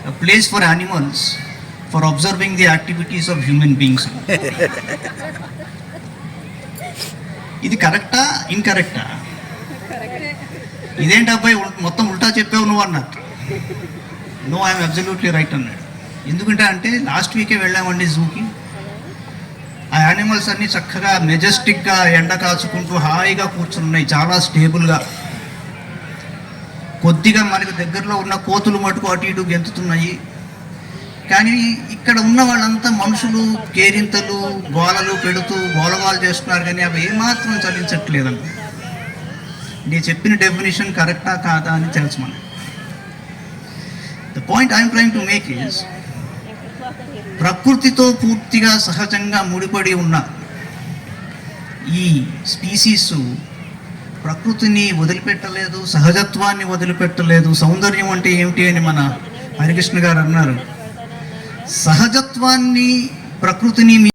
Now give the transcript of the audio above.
a place for animals for observing the activities of human beings. ఇది కరెక్టా ఇన్కరెక్టా? ఇదేంటి అబ్బాయి మొత్తం ఉల్టా చెప్పావు నువ్వు అన్నట్టు. నో, ఐఎమ్ అబ్సల్యూట్లీ రైట్ అన్నాడు. ఎందుకంటే అంటే లాస్ట్ వీకే వెళ్ళామండి జూకి. ఆ యానిమల్స్ అన్నీ చక్కగా మెజెస్టిక్గా ఎండ కాచుకుంటూ హాయిగా కూర్చున్నాయి, చాలా స్టేబుల్గా. కొద్దిగా మనకి దగ్గరలో ఉన్న కోతులు మటుకు అటు ఇటు గెంతుతున్నాయి. కానీ ఇక్కడ ఉన్న వాళ్ళంతా మనుషులు కేరింతలు గోలలు పెడుతూ గోలగోలు చేస్తున్నారు, కానీ అవి ఏమాత్రం చలించట్లేదంట. నేను చెప్పిన డెఫినేషన్ కరెక్టా కాదా అని తెలుసు మనకి. The point I'm trying to make is, ప్రకృతితో పూర్తిగా సహజంగా ముడిపడి ఉన్న ఈ స్పీసీస్ ప్రకృతిని వదిలిపెట్టలేదు, సహజత్వాన్ని వదిలిపెట్టలేదు. సౌందర్యం అంటే ఏమిటి అని మన హరికృష్ణ గారు అన్నారు. సహజత్వాన్ని ప్రకృతిని